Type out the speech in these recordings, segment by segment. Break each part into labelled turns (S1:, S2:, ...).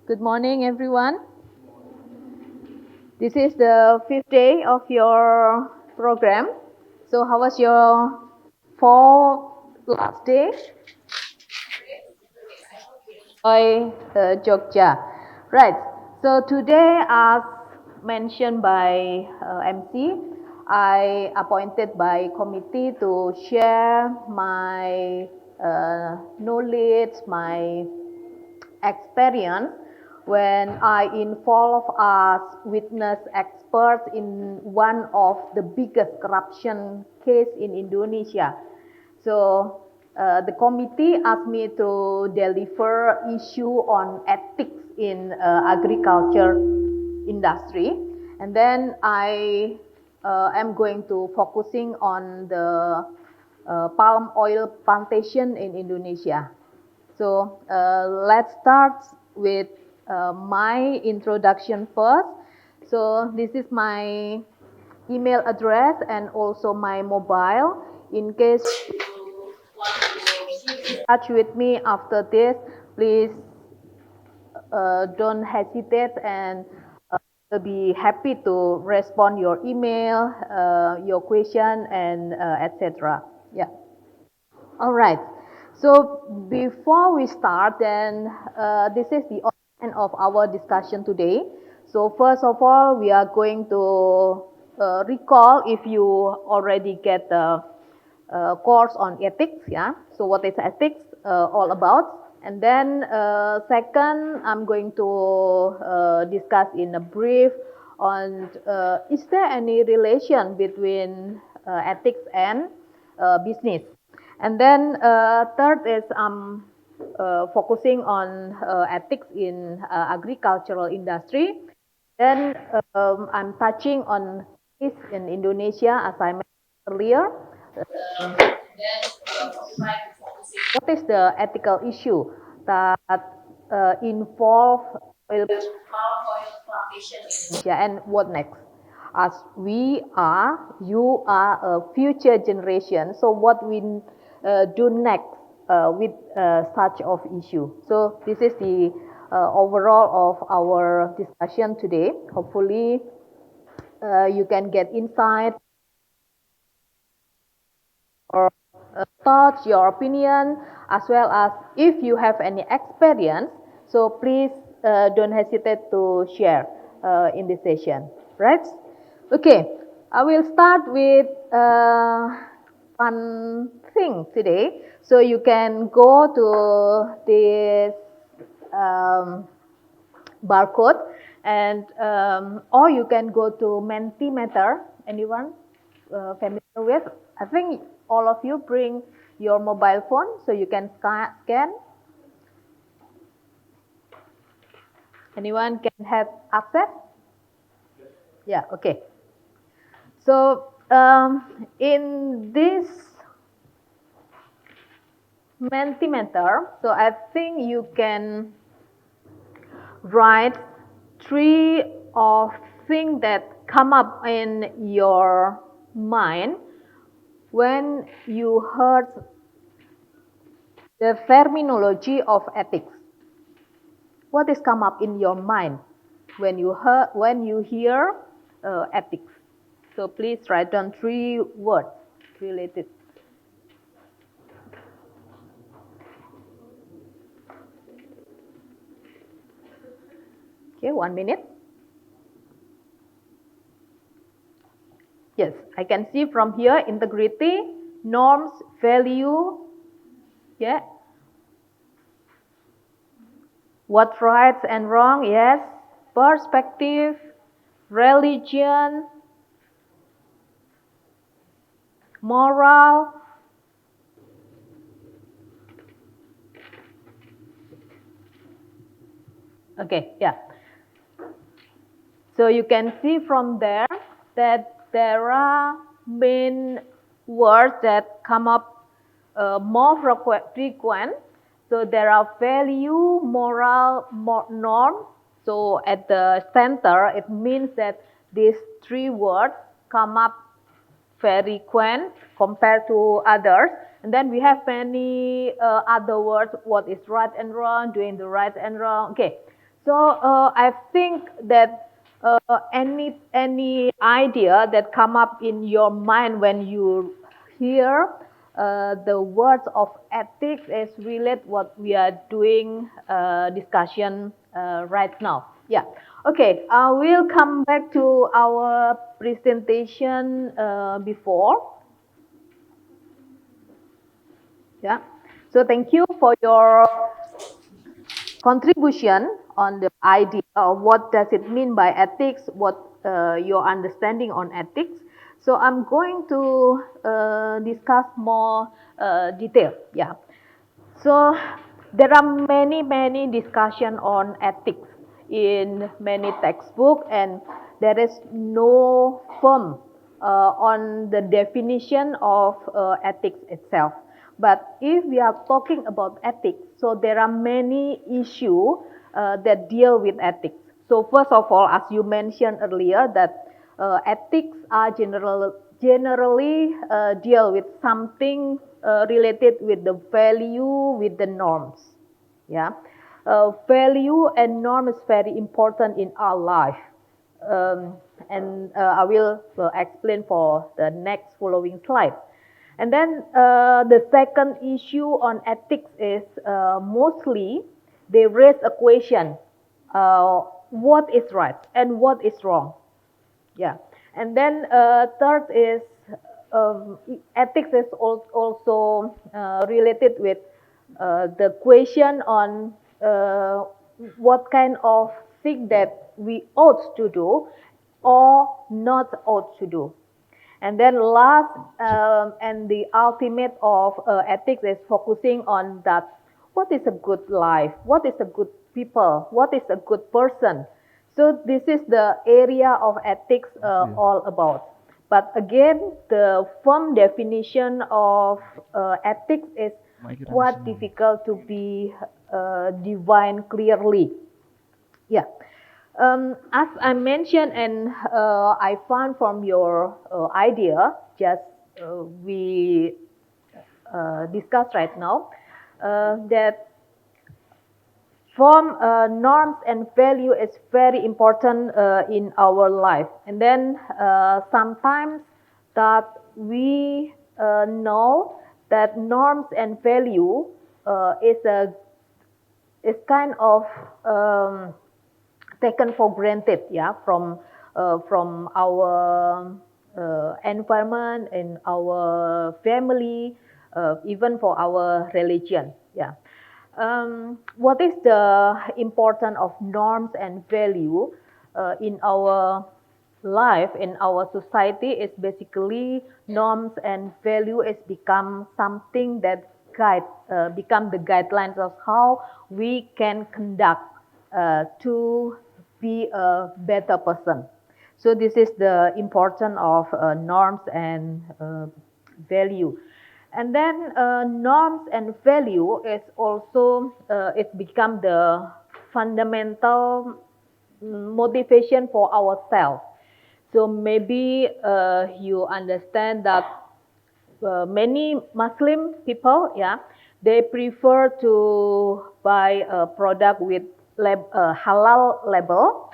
S1: Good morning, everyone. This is the fifth day of your program. So, how was your last day? Jogja. Right. So today, as mentioned by MC, I appointed by committee to share my knowledge, my experience when I involve as witness experts in one of the biggest corruption case in Indonesia. So the committee asked me to deliver issue on ethics in agriculture industry, and then I am going to focusing on the palm oil plantation in Indonesia. So let's start with my introduction first. So this is my email address and also my mobile. In case you want to keep in touch with me after this, please don't hesitate and I'll be happy to respond your email, your question, and etc. Yeah. All right. So before we start, then this is the end of our discussion today. So first of all, we are going to recall if you already get the course on ethics. Yeah. So what is ethics all about? And then second, I'm going to discuss in a brief on is there any relation between ethics and business? And then third is focusing on ethics in agricultural industry. Then I'm touching on this in Indonesia, as I mentioned earlier. What is the ethical issue that involve palm oil plantation in Indonesia, and what next? As you are a future generation. So what we do next with such of issue? So this is the overall of our discussion today. Hopefully, you can get insight or thoughts, your opinion, as well as if you have any experience. So please don't hesitate to share in this session, right? Okay, I will start with one thing today. So you can go to this barcode and or you can go to Mentimeter. Anyone familiar with? I think all of you bring your mobile phone so you can scan. Anyone can have access? Yeah, okay. So in this Mentimeter, so I think you can write three of things that come up in your mind when you heard the terminology of ethics. What is come up in your mind when you hear ethics? So please write down three words related. Okay, 1 minute. Yes, I can see from here integrity, norms, value. Yeah. What right and wrong? Yes. Perspective, religion, moral. Okay, yeah. So you can see from there that there are main words that come up more frequent. So there are value, moral, norm. So at the center, it means that these three words come up very frequent compared to others. And then we have many other words, what is right and wrong, doing the right and wrong. Okay, I think that any idea that come up in your mind when you hear the words of ethics is relate what we are doing discussion right now. Yeah. Okay. We'll come back to our presentation before. Yeah. So thank you for your contribution on the idea of what does it mean by ethics, what your understanding on ethics. So I'm going to discuss more detail. Yeah. So there are many discussion on ethics in many textbooks, and there is no firm on the definition of ethics itself. But if we are talking about ethics, so there are many issues that deal with ethics. So first of all, as you mentioned earlier, that ethics are generally deal with something related with the value, with the norms. Yeah, value and norm is very important in our life, and I will explain for the next following slide. And then the second issue on ethics is mostly they raise a question: what is right and what is wrong? Yeah. And then third is ethics is also related with the question on what kind of thing that we ought to do or not ought to do. And then last and the ultimate of ethics is focusing on that what is a good life, what is a good people, what is a good person. So this is the area of ethics all about. But again, the firm definition of ethics is quite difficult to be defined clearly. Yeah. As I mentioned, and I found from your idea, just we discussed right now, that form norms and value is very important in our life. And then sometimes that we know that norms and value is kind of taken for granted, yeah, from our environment and our family, even for our religion, yeah. What is the importance of norms and value in our life, in our society? Is basically norms and value is become something that become the guidelines of how we can conduct to be a better person. So this is the importance of norms and value. And then norms and value is also it's become the fundamental motivation for ourselves. So maybe you understand that many Muslim people, yeah, they prefer to buy a product with halal label.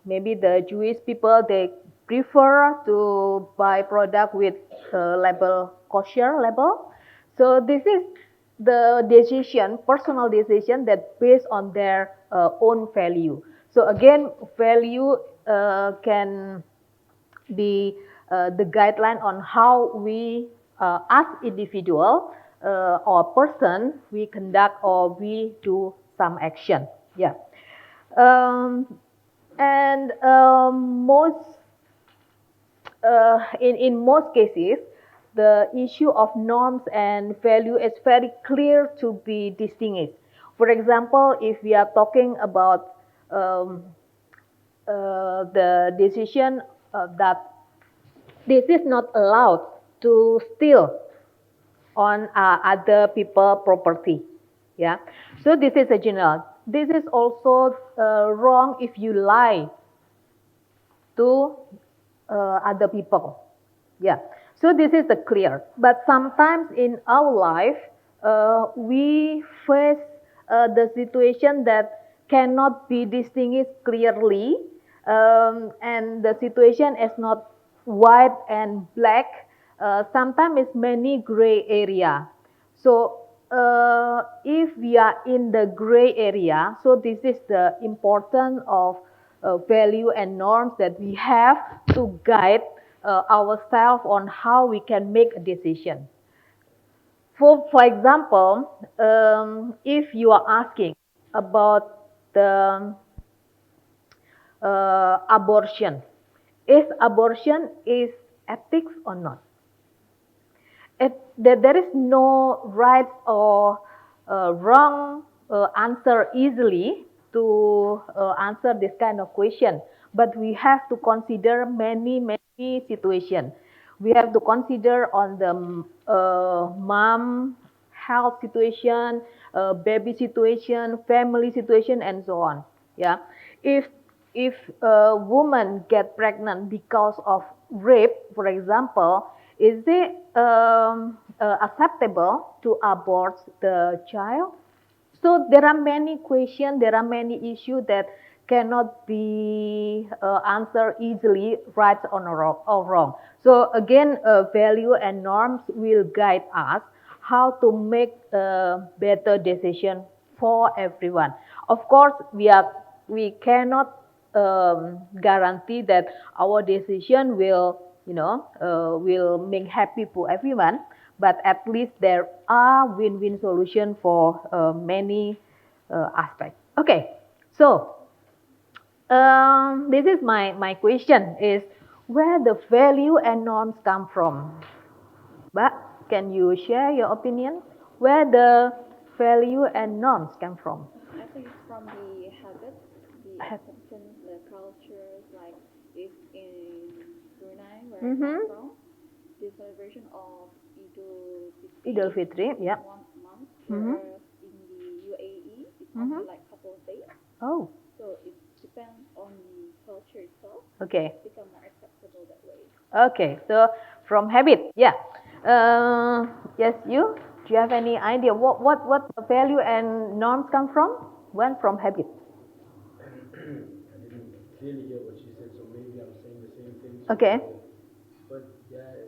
S1: Maybe the Jewish people, they prefer to buy product with label kosher label. So this is the decision, personal decision that based on their own value. So again, value can be the guideline on how we, as individual or person, we conduct or we do some action. Yeah. Um, and in most cases, the issue of norms and value is very clear to be distinguished. For example, if we are talking about the decision that this is not allowed to steal on other people property, yeah. So this is a general. This is also wrong if you lie to other people, yeah. So this is the clear. But sometimes in our life we face the situation that cannot be distinguished clearly, and the situation is not white and black. Sometimes it's many gray area. So if we are in the gray area, so this is the importance of value and norms that we have to guide ourselves on how we can make a decision. For example, if you are asking about the abortion, is abortion is ethics or not? There is no right or wrong answer easily to answer this kind of question. But we have to consider many situations. We have to consider on the mom health situation, baby situation, family situation, and so on. Yeah, if if a woman get pregnant because of rape, for example, is it acceptable to abort the child? So there are many questions, there are many issues that cannot be answered easily, right or wrong. So again, value and norms will guide us how to make a better decision for everyone. Of course, we cannot guarantee that our decision will make happy for everyone, but at least there are win-win solution for many aspects. Okay, so this is my question is where the value and norms come from. But can you share your opinion where the value and norms come from?
S2: I think it's from the habits, the acceptance, the cultures. Like if in Brunei, where I come from, the celebration of
S1: Idul
S2: Idul Fitri
S1: Fitri,
S2: is
S1: yeah.
S2: 1 month,
S1: Mm-hmm.
S2: whereas in the UAE it's only like couple of days.
S1: Oh,
S2: So it depends on the culture itself.
S1: okay.
S2: It's become more acceptable that way.
S1: Okay, so from habit, yeah. Yes, you. Do you have any idea what value and norms come from? When from habit.
S3: I didn't clearly hear what she said, so maybe I'm saying the same thing. So,
S1: Okay.
S3: but yeah, I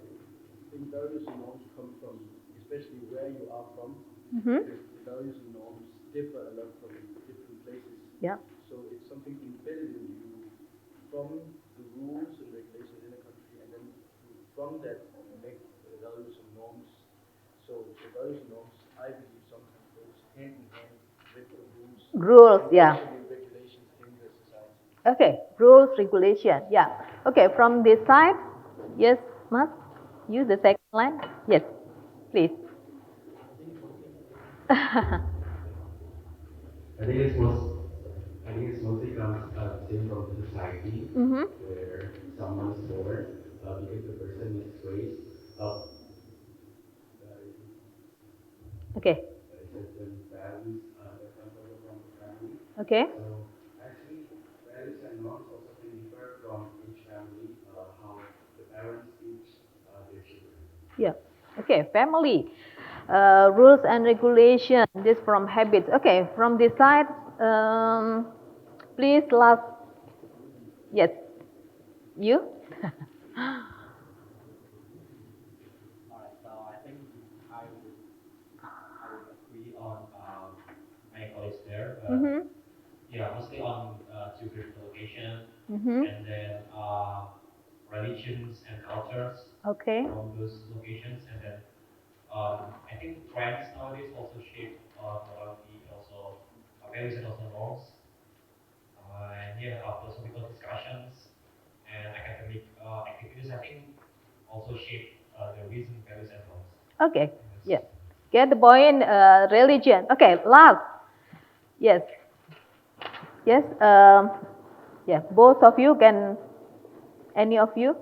S3: think values and norms come from, especially where you are from,
S1: Mm-hmm.
S3: because the values and norms differ a lot from different places.
S1: Yeah.
S3: So it's something embedded in you from the rules and regulations in a country, and then from that you make values and norms. So values and norms, I believe, sometimes goes hand in hand with the rules
S1: Rules,
S3: and
S1: yeah.
S3: also the regulations in the society.
S1: Okay, rules, regulation, yeah. Okay, from this side, yes, must use the second line. Yes, please.
S4: I think it's most. I think it's mostly comes same from the society
S1: Mm-hmm.
S4: where someone is born because the person is raised up by
S1: Okay.
S4: certain values that comes also from the family.
S1: Okay.
S4: So actually, values and norms also can differ from each family. How the parents teach their children.
S1: Yeah. Okay, family. Rules and regulation. This from habits. Okay, from this side, please last. Yes, you.
S5: All right, so I think I would agree on my colleagues there.
S1: Mhm.
S5: Yeah, mostly on geographical location,
S1: Mhm.
S5: and then religions and cultures
S1: Okay.
S5: from those locations, and then I think trends nowadays also shape morality, also values and also norms, and yeah, philosophical discussions and academic activities. I think also shape the reason, values, and norms.
S1: Okay.
S5: I think that's
S1: Yeah. Get the point. Religion. Okay. Last. Yes. Yes. Yeah. Both of you can. Any of you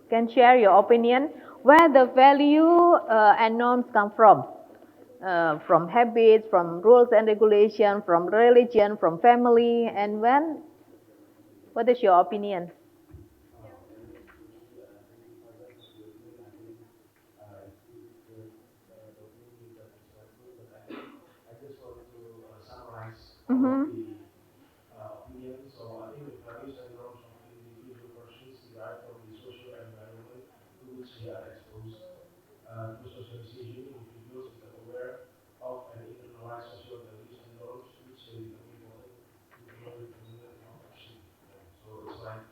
S1: can share your opinion where the value and norms come from. From habits, from rules and regulation, from religion, from family, and when. What is your opinion?
S4: Thank you, Putri. Thank you, Faizal, for the opinion. I think the opinion you got is quite good, but I think I just wanted to summarize all of
S1: Mm-hmm.
S4: the socialization individuals is that aware of and internalize social values and norms which they become important internal determinant of action. So it's like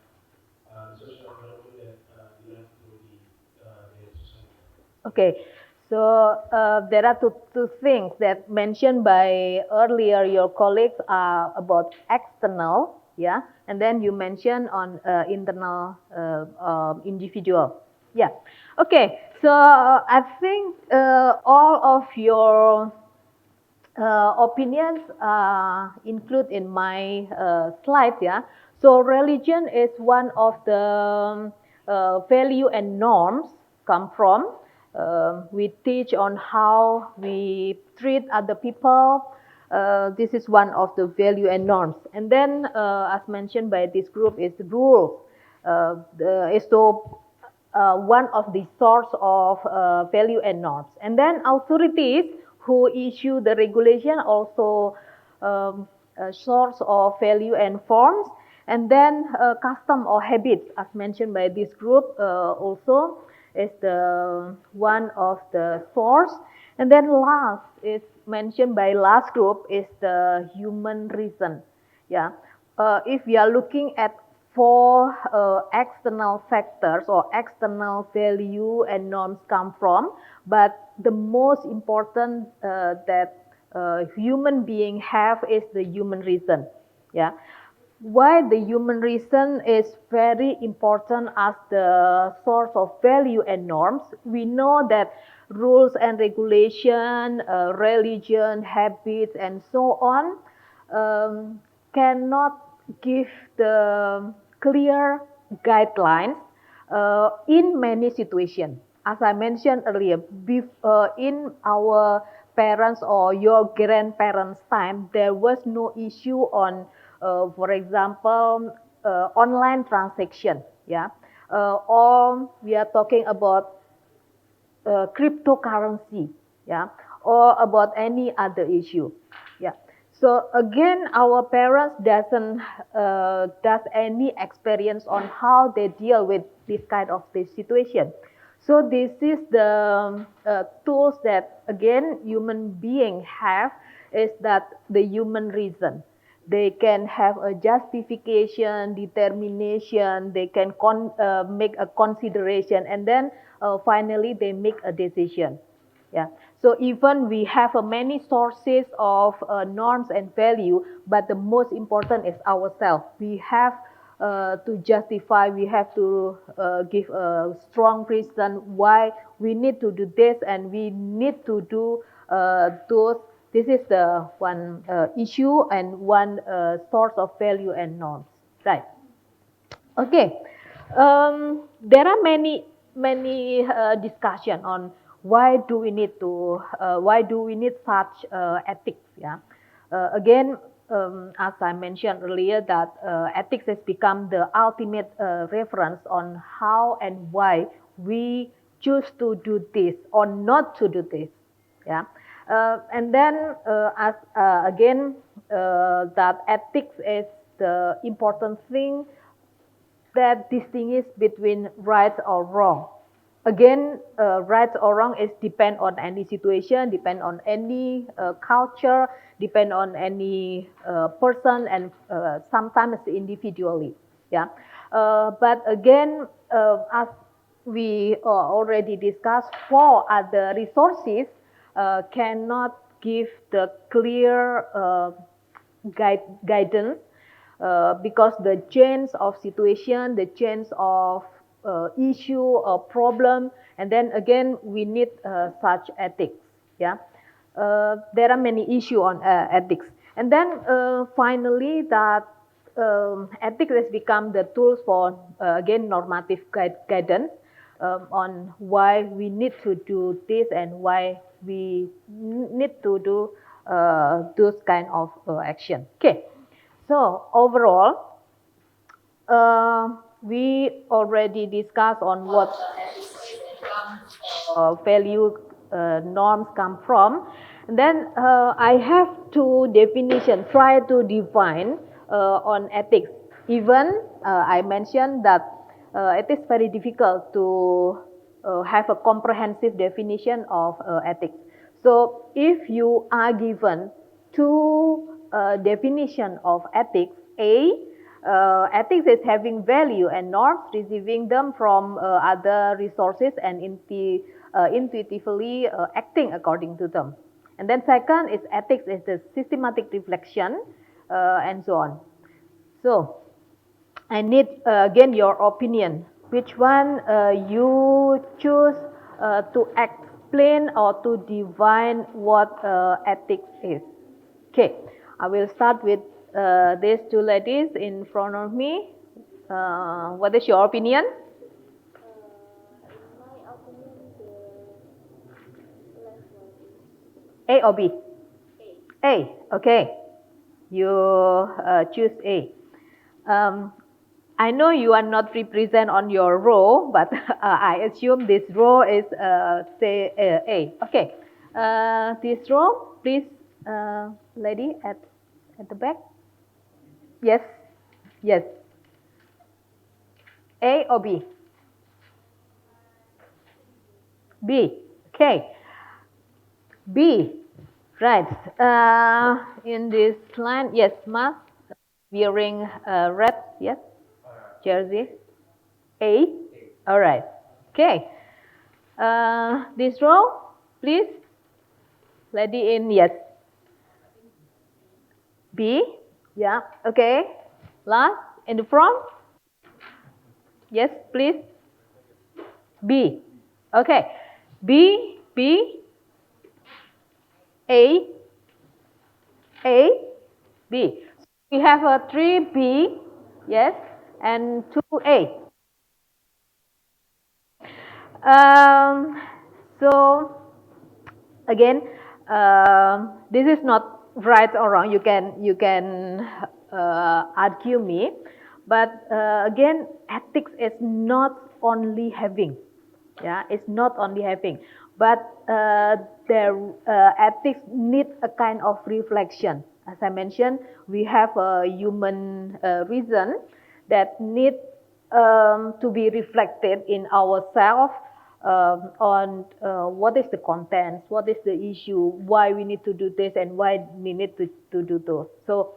S4: the social environment that they have to their society.
S1: Okay, so there are two things that mentioned by earlier your colleagues are about external, yeah, and then you mentioned on internal individual, yeah. Okay, so I think all of your opinions include in my slide, yeah. So religion is one of the value and norms come from. We teach on how we treat other people. This is one of the value and norms. And then, as mentioned by this group, is rules. Is so one of the source of value and norms. And then authorities who issue the regulation also a source of value and forms. And then custom or habits, as mentioned by this group, also is the one of the source. And then last is mentioned by last group is the human reason. Yeah, if we are looking at four external factors or external value and norms come from, but the most important that human being have is the human reason. Yeah, why the human reason is very important as the source of value and norms. We know that rules and regulation, religion, habits, and so on cannot give the clear guidelines in many situations. As I mentioned earlier, in our parents or your grandparents' time, there was no issue on, for example, online transaction. Yeah, or we are talking about cryptocurrency, yeah, or about any other issue, yeah. So again, our parents does any experience on how they deal with this kind of this situation. So this is the tools that again human being have is that the human reason. They can have a justification, determination, they can make a consideration, and then finally they make a decision. Yeah. So even we have many sources of norms and value, but the most important is ourselves. We have to justify, we have to give a strong reason why we need to do this and we need to do those. This is the one issue and one source of value and norms, right? Okay, there are many discussion on why do we need such ethics? Yeah, again, as I mentioned earlier, that ethics has become the ultimate reference on how and why we choose to do this or not to do this. Yeah, and then as again that ethics is the important thing that distinguish between right or wrong. Again, right or wrong is depend on any situation, depend on any culture, depend on any person, and sometimes individually. Yeah, but again, as we already discussed, four other resources cannot give the clear guidance because the change of situation, the change of issue or problem, and then again we need such ethics. Yeah, there are many issues on ethics, and then finally that ethics has become the tools for again normative guidance on why we need to do this and why we need to do those kind of action. Okay. So overall, we already discussed on what value norms come from. And then I have two definitions, try to define on ethics. Even I mentioned that it is very difficult have a comprehensive definition of ethics. So if you are given two definition of ethics, ethics is having value and norms, receiving them from other resources and intuitively acting according to them. And then second is ethics is the systematic reflection and so on. So I need again your opinion. Which one you choose to explain or to define what ethics is? Okay, I will start with these two ladies in front of me. What is your opinion?
S2: In my opinion, the last one is
S1: A or B?
S2: A.
S1: A. Okay, you choose A. I know you are not represent on your row, but I assume this row is say A. Okay, this row, please, lady at the back. Yes, yes. A or B? B. Okay. B. Right. In this line, yes, mask wearing red, yes, jersey. A. All right. Okay. This row, please. Lady in, yes. B. Yeah. Okay. Last in the front. Yes, please. B. Okay. B. B. A. A. B. We have a 3B. Yes. And 2A. So again, this is not right or wrong. You can argue me, but again, ethics is not only having, yeah, it's not only having, but their ethics need a kind of reflection. As I mentioned, we have a human reason that need to be reflected in ourselves on what is the content, what is the issue, why we need to do this, and why we need to do those. So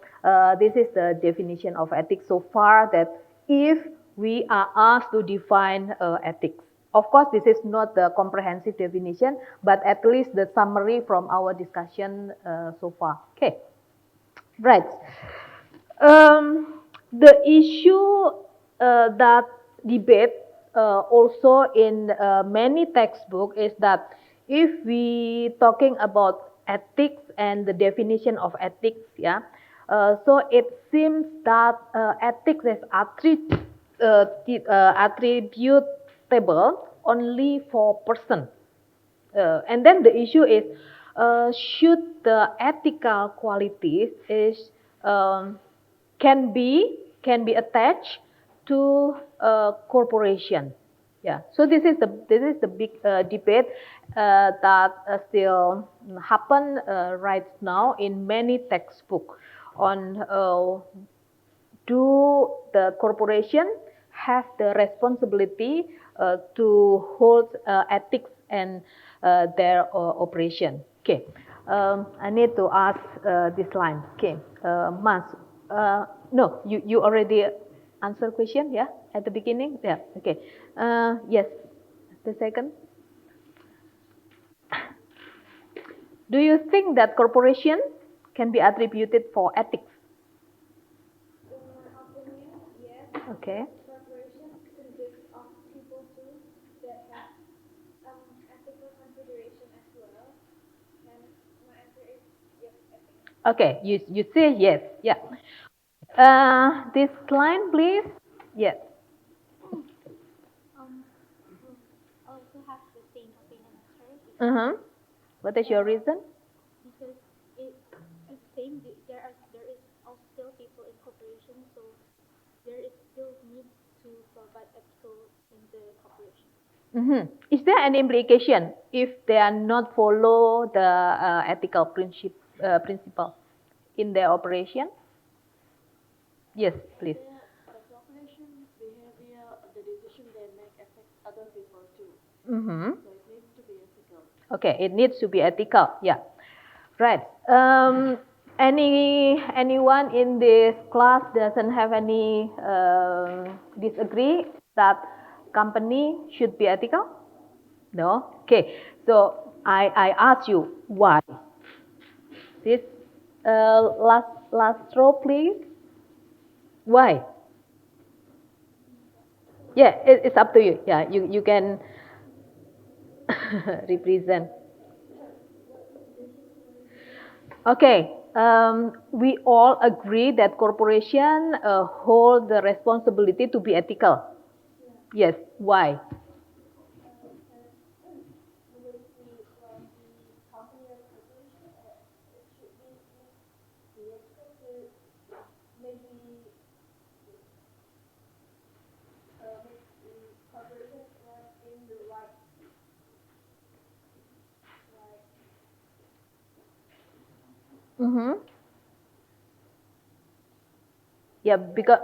S1: this is the definition of ethics so far, that if we are asked to define ethics. Of course, this is not the comprehensive definition, but at least the summary from our discussion so far. Okay, right. The issue that debate also in many textbooks is that if we talking about ethics and the definition of ethics, yeah, so it seems that ethics is attributable only for person. And then the issue is, should the ethical qualities is can be attached to a corporation. Yeah. So this is the big debate that still happen right now in many textbooks on do the corporation have the responsibility to hold ethics and their operation. Okay, I need to ask this line. Okay, Mas, no, you already answer question, yeah, at the beginning, yeah. Okay, yes, the second. Do you think that corporation can be attributed for ethics?
S2: In my opinion, yes.
S1: Okay.
S2: Corporation consists of people too that have ethical consideration as well. And my answer is yes, I think.
S1: Okay, you say yes, yeah. This line, please. Yes.
S2: Also have the same opinion as hers.
S1: Uh-huh. What is your reason?
S2: Because it's same. There is also still people in corporation, so there is still need to provide ethical in the corporation.
S1: Mm-hmm. Is there any implication if they are not follow the ethical principle in their operation? Yes, please.
S2: The corporation behavior, the decision they make affects other people too.
S1: Mm-hmm.
S2: So it needs to be ethical.
S1: Okay, it needs to be ethical. Yeah, right. Anyone in this class doesn't have any disagree that company should be ethical? No. Okay. So I ask you why. This last row, please. Why? Yeah, it's up to you. Yeah, you can represent. Okay, we all agree that corporation hold the responsibility to be ethical. Yes. Why? Mm-hmm. Yeah, because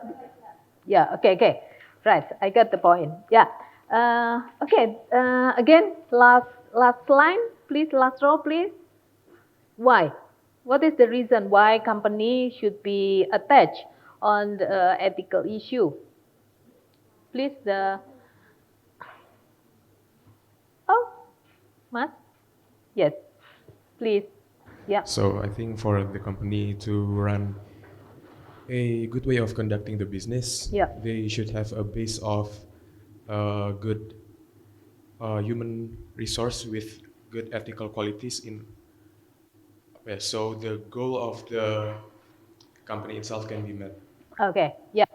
S1: yeah. Okay, okay. Right. I got the point. Yeah. Okay. Again, last line, please. Last row, please. Why? What is the reason why company should be attached on the ethical issue? Please, the oh, Mas? Yes, please. Yeah.
S6: So I think for the company to run a good way of conducting the business,
S1: Yeah.
S6: they should have a base of good human resource with good ethical qualities in. So the goal of the company itself can be met.
S1: Okay. Yeah.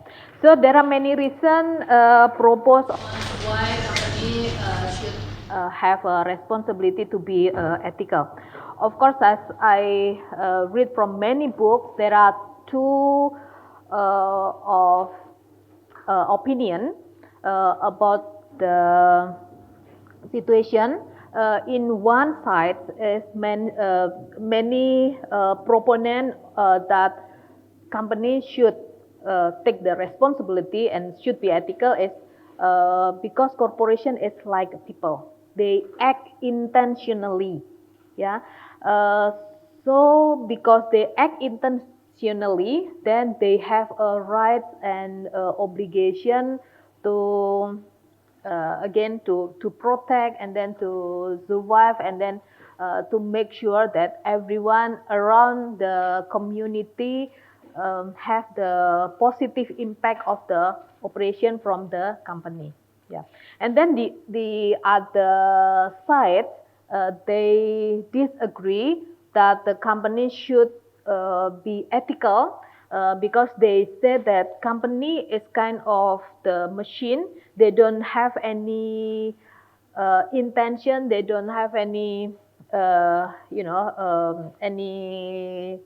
S1: So there are many reasons proposed on why company should have a responsibility to be ethical. Of course, as I read from many books, there are two of opinion about the situation. In one side is many proponent that companies should take the responsibility and should be ethical is because corporation is like people. They act intentionally. Yeah. Uh, so because they act intentionally, then they have a right and obligation to again to protect and then to survive and then to make sure that everyone around the community have the positive impact of the operation from the company. Yeah, and then the other side they disagree that the company should be ethical because they say that company is kind of the machine. They don't have any intention. They don't have any any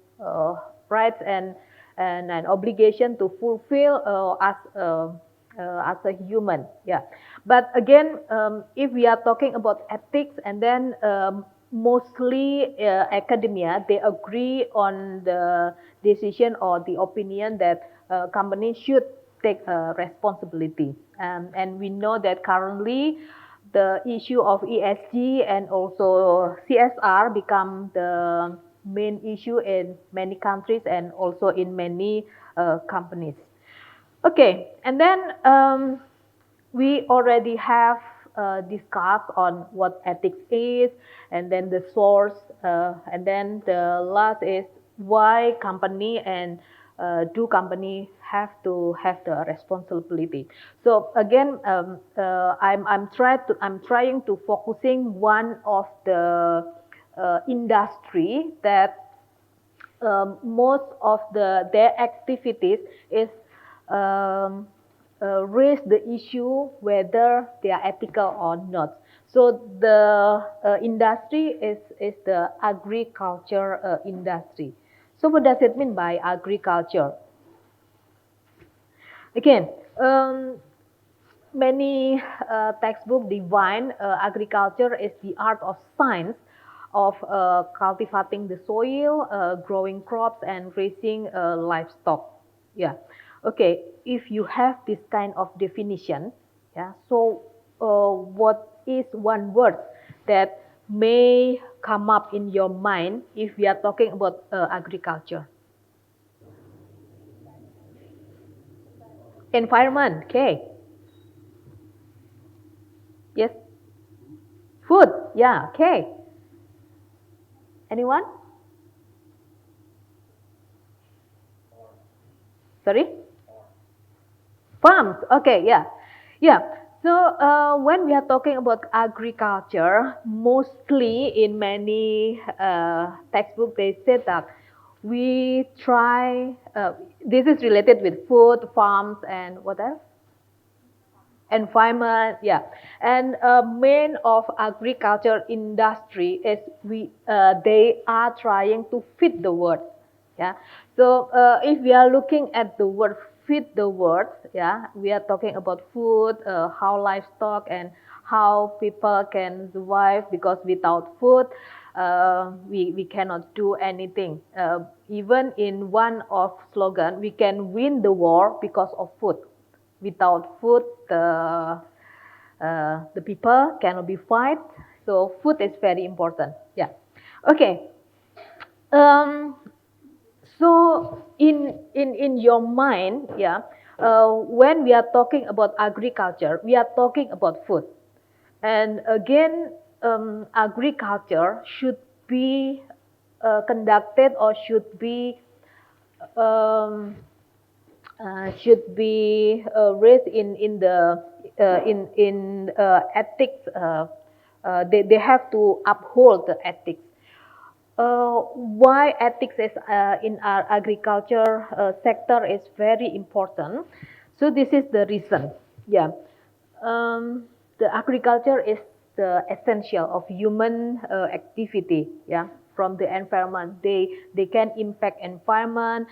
S1: rights and an obligation to fulfill as a human. Yeah, but again, if we are talking about ethics, and then mostly academia, they agree on the decision or the opinion that companies should take responsibility. And we know that currently the issue of ESG and also CSR become the main issue in many countries and also in many companies. Okay, and then we already have discussed on what ethics is, and then the source, and then the last is why company and do company have to have the responsibility. So again, I'm trying to focusing one of the industry that most of their activities is um, raise the issue whether they are ethical or not. So the industry is the agriculture industry. So what does it mean by agriculture? Again, many textbook define agriculture is the art of science of cultivating the soil, growing crops, and raising livestock. Yeah. Okay. If you have this kind of definition, yeah. So what is one word that may come up in your mind if we are talking about agriculture? Environment, okay. Yes. Food, yeah, okay. Anyone? Sorry? Farms, okay, yeah. Yeah. So when we are talking about agriculture, mostly in many textbooks, they said that we try, this is related with food, farms, and what else? Environment, yeah. And main of agriculture industry is they are trying to feed the world, yeah. So if we are looking at the word feed the world, yeah, we are talking about food, how livestock and how people can survive, because without food we cannot do anything. Even in one of slogan, we can win the war because of food. Without food, the people cannot be fight. So food is very important. Yeah. Okay. Um, so in your mind, yeah, when we are talking about agriculture, we are talking about food. And again, agriculture conducted or um, should be raised in the in ethics. They have to uphold the ethics. Why ethics is in our agriculture sector is very important. So this is the reason. Yeah, um, the agriculture is the essential of human activity. Yeah, from the environment, they can impact environment,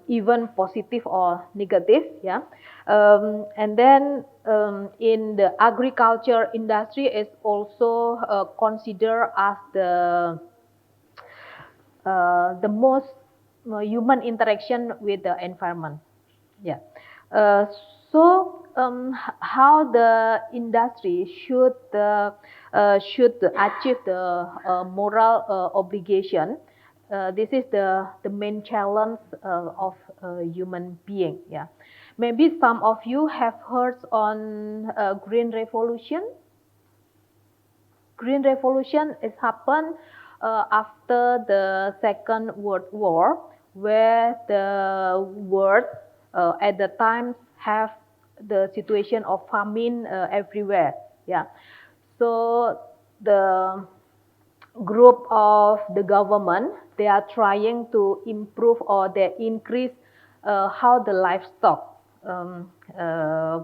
S1: even positive or negative. Yeah, and then in the agriculture industry is also considered as the most human interaction with the environment. Yeah. Uh, so how the industry should achieve the moral obligation? This is the main challenge of human being. Yeah. Maybe some of you have heard on green revolution. Green Revolution is happened after the Second World War, where the world at the time have the situation of famine everywhere. Yeah, so the group of the government, they are trying to improve or they increase how the livestock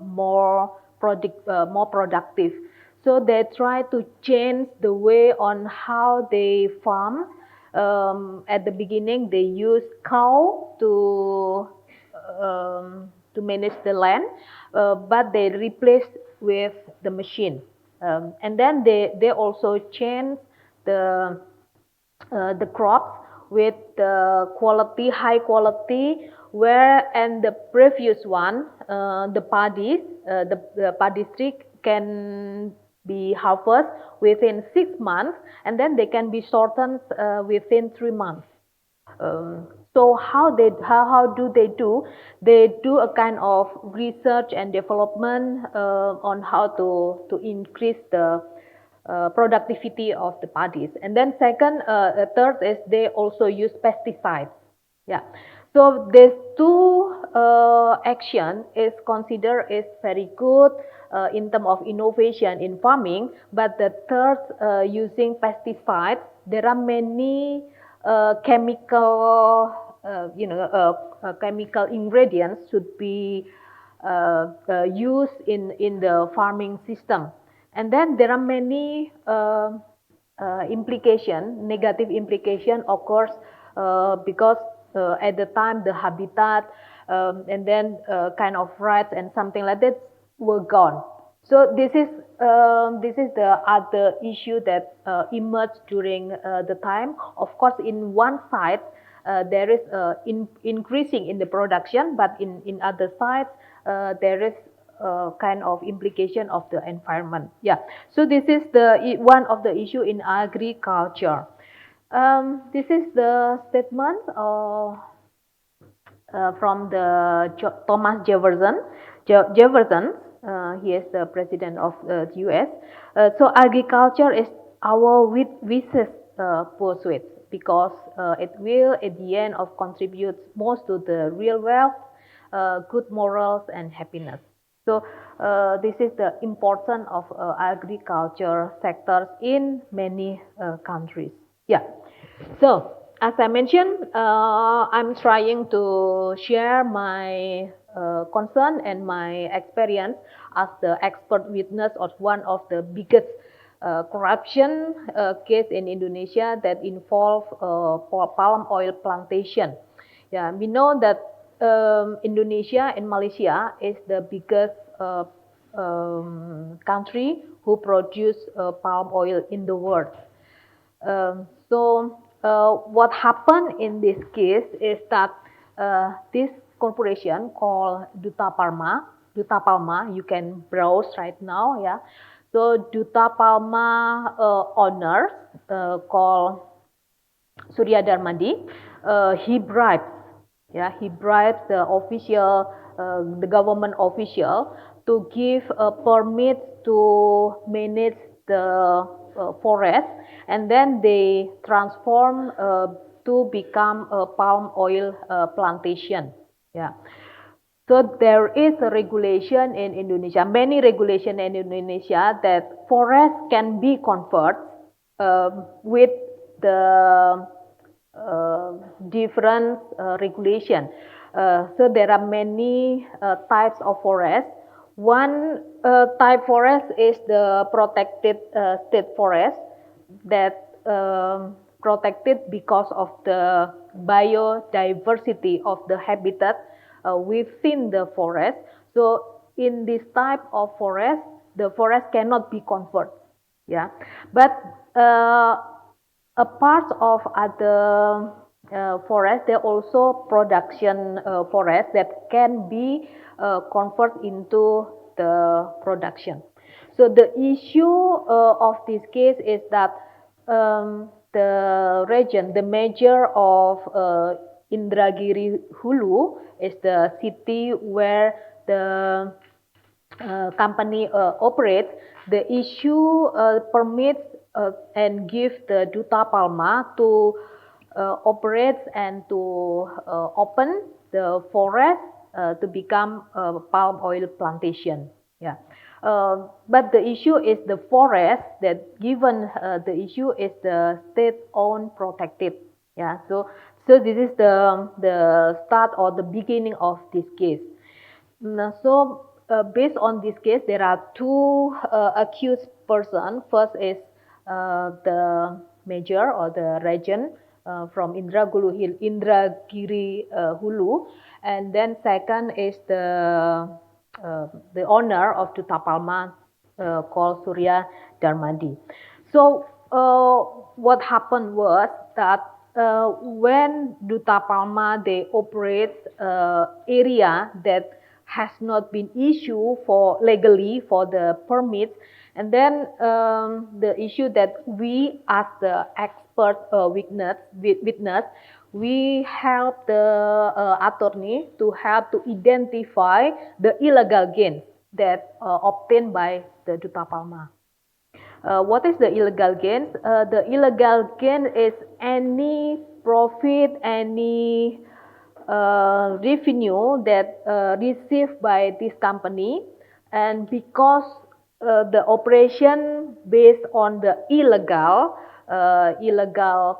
S1: more productive. So they try to change the way on how they farm. At the beginning, they use cow to manage the land, but they replace with the machine. And then they also change the the crops with the quality, high quality, where and the previous one, the paddies, the paddy stick can be harvested within 6 months, and then they can be shortened within 3 months. So how do they do? They do a kind of research and development on how to increase the productivity of the paddies. And then third is they also use pesticides. Yeah. So these two action is considered is very good in terms of innovation in farming. But the third, using pesticides, there are many chemical ingredients should be used in the farming system. And then there are many negative implication, of course, because at the time the habitat and then kind of rats and something like that were gone. So this is the other issue that emerged during the time. Of course, in one side there is increasing in the production, but in other sides there is kind of implication of the environment. Yeah. So this is the one of the issue in agriculture. This is the statement from the Thomas Jefferson. Jefferson, he is the president of the U.S. So agriculture is our wisest pursuit because it will, at the end, of contribute most to the real wealth, good morals, and happiness. So this is the importance of agriculture sectors in many countries. Yeah. So, as I mentioned, I'm trying to share my concern and my experience as the expert witness of one of the biggest corruption case in Indonesia that involve palm oil plantation. Yeah, we know that Indonesia and Malaysia is the biggest country who produce palm oil in the world. What happened in this case is that this corporation called Duta Palma, you can browse right now, yeah. So Duta Palma owners called Surya Darmadi, he bribed, yeah, he bribed the government official to give a permit to manage the forest, and then they transform to become a palm oil plantation, yeah. So there is a regulation in Indonesia, many regulation in Indonesia that forest can be converted with the different regulation. So there are many types of forest. One type forest is the protected state forest that protected because of the biodiversity of the habitat within the forest. So in this type of forest, the forest cannot be converted. Yeah, but a part of other forest, there are also production forest that can be converted into the production. So the issue of this case is that the region, the major of Indragiri Hulu is the city where the company operates. The issue permits and give the Duta Palma to operate and to open the forest to become a palm oil plantation. Yeah. But the issue is the forest that given the issue is the state-owned protected. Yeah. So this is the start or the beginning of this case. So, based on this case, there are two accused persons. First is the major or the regent from Indragiri Hulu, and then second is the owner of Duta Palma called Surya Darmadi. So, what happened was that when Duta Palma they operate area that has not been issued for legally for the permits, and then the issue that we as the expert witness, we help the attorney to help to identify the illegal gains that obtained by the Duta Palma. What is the illegal gain? The illegal gain is any profit, any revenue that received by this company, and because the operation based on the illegal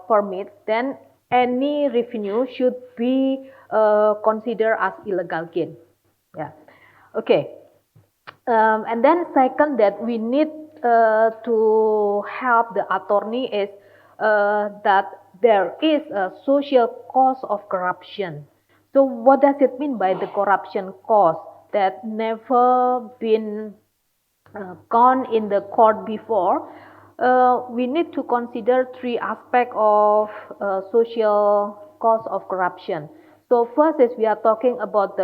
S1: permit, then any revenue should be considered as illegal gain. Yeah. Okay. And then second that we need to help the attorney is that there is a social cause of corruption. So what does it mean by the corruption cause that never been gone in the court before? We need to consider three aspects of social cause of corruption. So first is we are talking about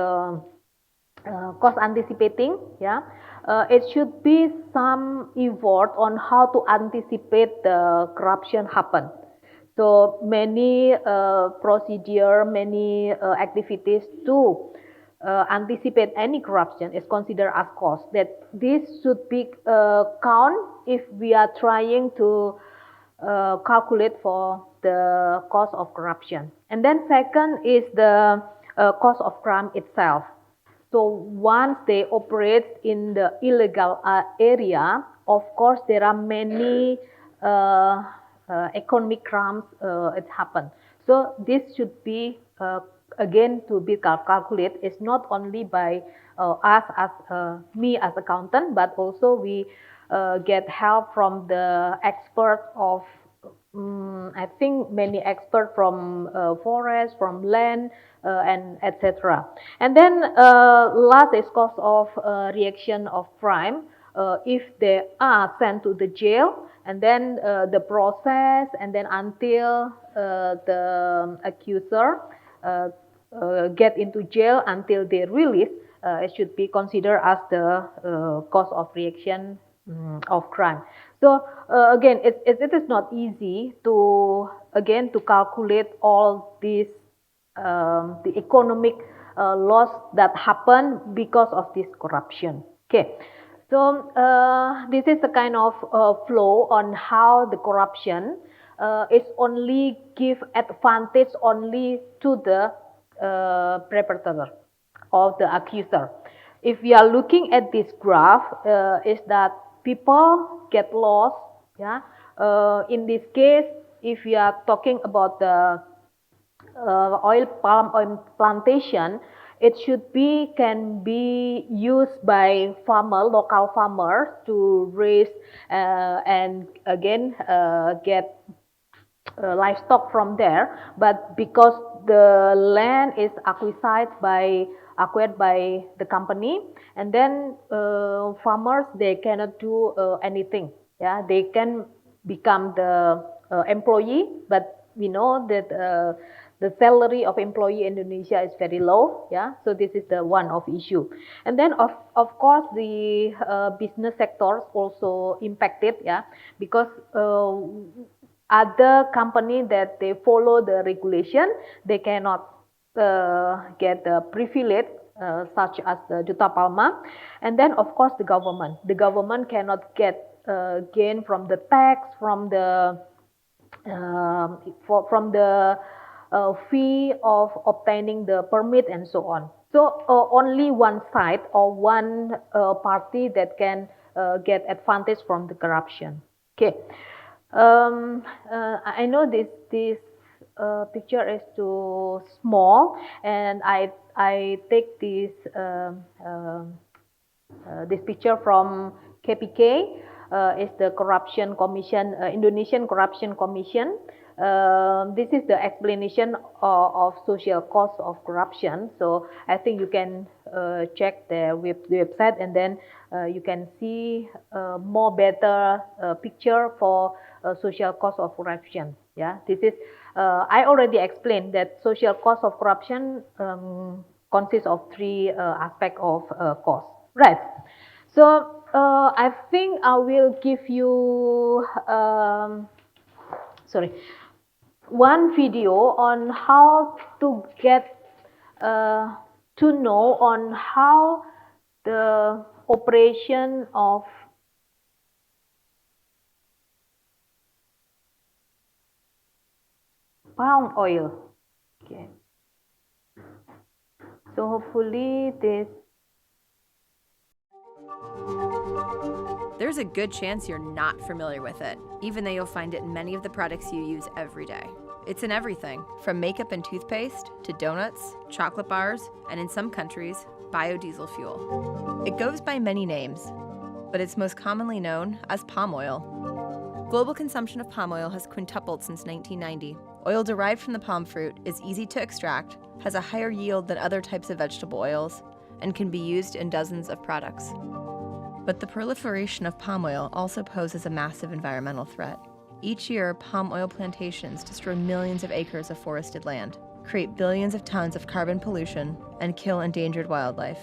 S1: cost anticipating, yeah, it should be some effort on how to anticipate the corruption happen. So many procedure, many activities to anticipate any corruption is considered as cost. That this should be count if we are trying to calculate for the cost of corruption. And then second is the cost of crime itself. So once they operate in the illegal area, of course there are many economic crimes it happen. So this should be again to be calculated. It's not only by us as me as accountant, but also we get help from the expert of I think many experts from forest, from land, and etc. And then last is cost of reaction of crime. If they are sent to the jail, and then the process, and then until the accuser get into jail until they release, it should be considered as the cost of reaction of crime. So again, it is not easy to again to calculate all these the economic loss that happen because of this corruption. Okay, so this is a kind of flow on how the corruption is only give advantage only to the perpetrator or the accuser. If we are looking at this graph, is that people get lost. Yeah. In this case, if we are talking about the palm oil plantation, it should be can be used by local farmers to raise and again get livestock from there, but because the land is acquired by the company, and then farmers they cannot do anything. Yeah, they can become the employee, but we know that the salary of employee in Indonesia is very low. Yeah, so this is the one of issue. And then of course the business sectors also impacted. Yeah, because other company that they follow the regulation, they cannot get the privilege such as the Duta Palma. And then of course the government cannot get gain from the tax, from the from the fee of obtaining the permit and so on. So only one side or one party that can get advantage from the corruption. Okay. I know this picture is too small, and I take this picture from KPK. Is the Corruption Commission, Indonesian Corruption Commission. This is the explanation of social cost of corruption. So I think you can check the website, and then you can see more better picture for social cost of corruption. Yeah, this is I already explained that social cost of corruption consists of three aspects of cost. Right. So I think I will give you one video on how to get to know on how the operation of palm oil. Okay. So hopefully this.
S7: There's a good chance you're not familiar with it, even though you'll find it in many of the products you use every day. It's in everything, from makeup and toothpaste to donuts, chocolate bars, and in some countries, biodiesel fuel. It goes by many names, but it's most commonly known as palm oil. Global consumption of palm oil has quintupled since 1990. Oil derived from the palm fruit is easy to extract, has a higher yield than other types of vegetable oils, and can be used in dozens of products. But the proliferation of palm oil also poses a massive environmental threat. Each year, palm oil plantations destroy millions of acres of forested land, create billions of tons of carbon pollution, and kill endangered wildlife.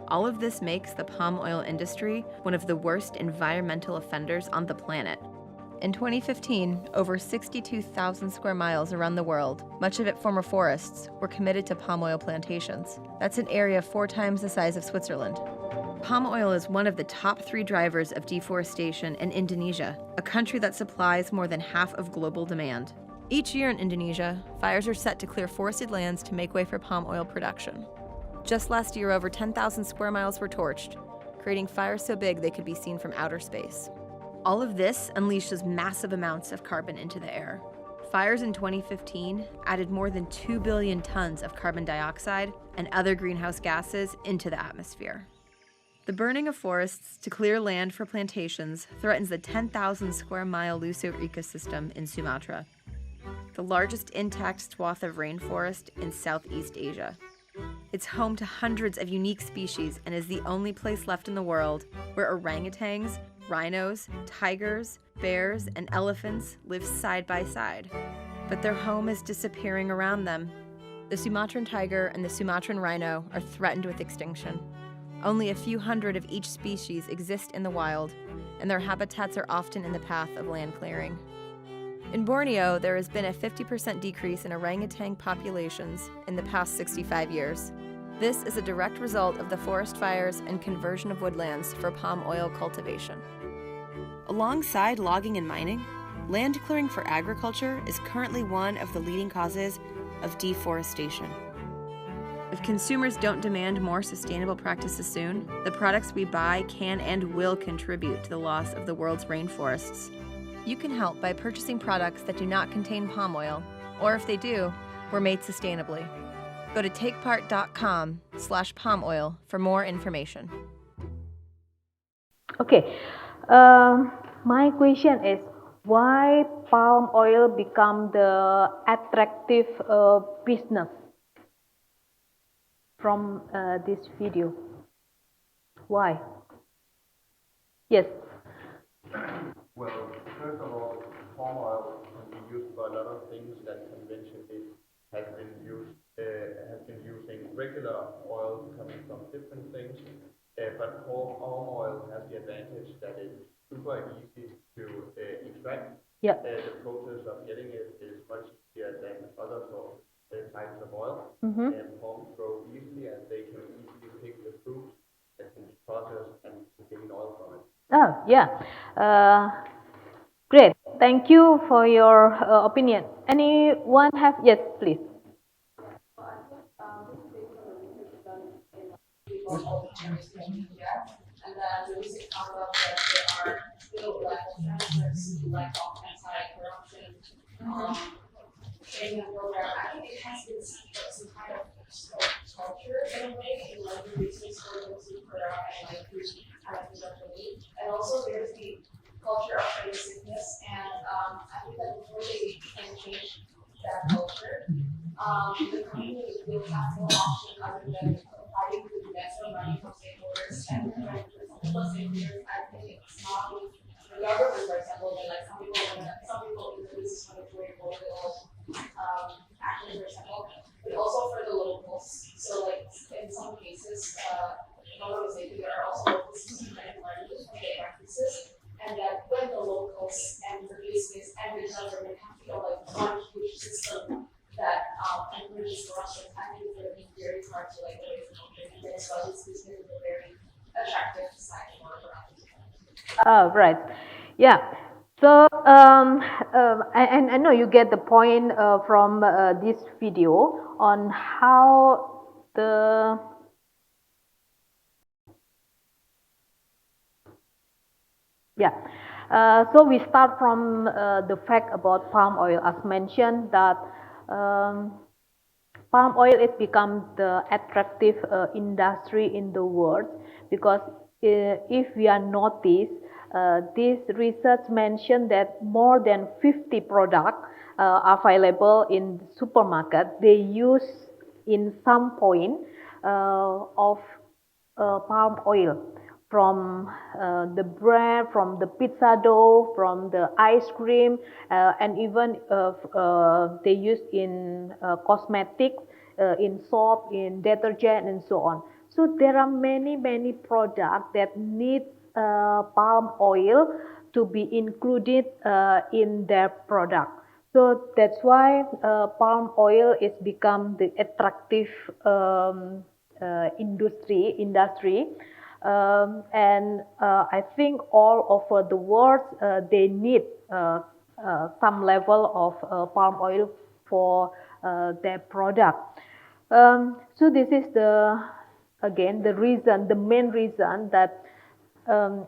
S7: All of this makes the palm oil industry one of the worst environmental offenders on the planet. In 2015, over 62,000 square miles around the world, much of it former forests, were committed to palm oil plantations. That's an area 4 times the size of Switzerland. Palm oil is one of the top 3 drivers of deforestation in Indonesia, a country that supplies more than half of global demand. Each year in Indonesia, fires are set to clear forested lands to make way for palm oil production. Just last year, over 10,000 square miles were torched, creating fires so big they could be seen from outer space. All of this unleashes massive amounts of carbon into the air. Fires in 2015 added more than 2 billion tons of carbon dioxide and other greenhouse gases into the atmosphere. The burning of forests to clear land for plantations threatens the 10,000 square mile Luso ecosystem in Sumatra, the largest intact swath of rainforest in Southeast Asia. It's home to hundreds of unique species and is the only place left in the world where orangutans, rhinos, tigers, bears, and elephants live side by side. But their home is disappearing around them. The Sumatran tiger and the Sumatran rhino are threatened with extinction. Only a few hundred of each species exist in the wild, and their habitats are often in the path of land clearing. In Borneo, there has been a 50% decrease in orangutan populations in the past 65 years. This is a direct result of the forest fires and conversion of woodlands for palm oil cultivation. Alongside logging and mining, land clearing for agriculture is currently one of the leading causes of deforestation. If consumers don't demand more sustainable practices soon, the products we buy can and will contribute to the loss of the world's rainforests. You can help by purchasing products that do not contain palm oil, or if they do, were made sustainably. Go to takepart.com/palm oil for more information.
S1: Okay, my question is why palm oil become the attractive business from this video? Why? Yes.
S3: Well, first of all, palm oil can be used for a lot of things that conventionally has been using regular oil coming from different things. But palm oil has the advantage that it's super easy to extract.
S1: Yeah.
S3: The process of getting it is much easier than other sort of types of oil.
S1: Mm-hmm.
S3: And palms grow easily, and they can easily pick the fruit that can be processed and gain oil from it.
S1: Oh, yeah. Great. Thank you for your opinion. Anyone have? Yes, please.
S8: And then the research found out that there are still like alternatives to like anti-corruption training program. I think it has been some kind of culture in a way in like the research programs to corrupt and like anti-corruption. And also there's the culture of permissiveness, and I think that before they can change that culture, the community will have no option other than fighting for the national money from stakeholders and stakeholders. I think it's not with the government, for example, but like some people in the business want to join political action, for example, but also for the locals. So like in some cases, if I'm not mistaken, there are also locals who can learn from their practices, and that when the locals and the business and the government have to like one huge system that encourages corruption, I think it's going to be very hard to like get it. And that's why this business is a very attractive side for corruption.
S1: Oh, right. Yeah. So, I know you get the point from this video on how the yeah. So we start from the fact about palm oil, as mentioned that palm oil has become the attractive industry in the world because if we are noticed, this research mentioned that more than 50 products available in the supermarket, they use in some point of palm oil from the bread, from the pizza dough, from the ice cream, and even they use in cosmetics, in soap, in detergent, and so on. So there are many products that need palm oil to be included in their product. So that's why palm oil is become the attractive industry. And I think all over the world they need some level of palm oil for their product. So this is again the main reason that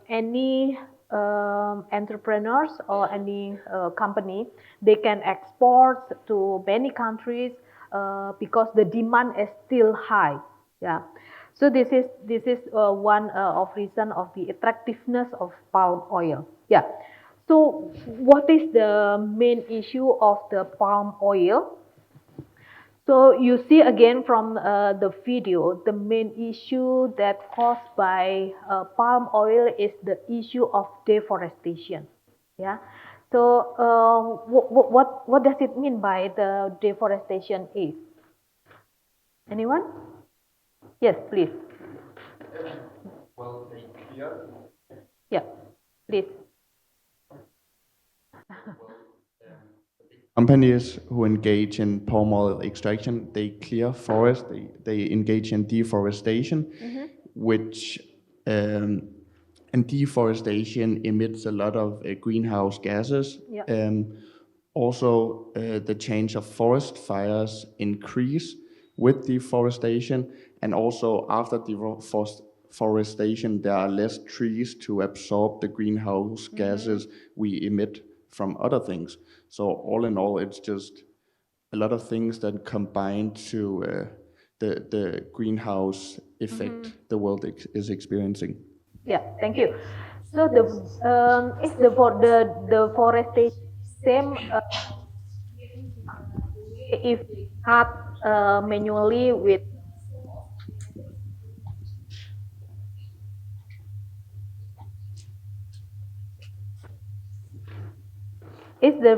S1: any entrepreneurs or any company, they can export to many countries because the demand is still high. Yeah. So this is one of reason of the attractiveness of palm oil. Yeah. So what is the main issue of the palm oil? So you see again from the video, the main issue that caused by palm oil is the issue of deforestation. Yeah. So what does it mean by the deforestation is? Anyone? Yes, please.
S6: Well, here.
S1: Yeah, please.
S9: Companies who engage in palm oil extraction, they clear forest, they engage in deforestation, which and deforestation emits a lot of greenhouse gases.
S1: Yeah.
S9: Also, the change of forest fires increase with deforestation, and also after deforestation, there are less trees to absorb the greenhouse gases we emit from other things. So all in all, it's just a lot of things that combine to the greenhouse effect the world is experiencing.
S1: Yeah, thank you. So is the deforestation same if cut manually with is the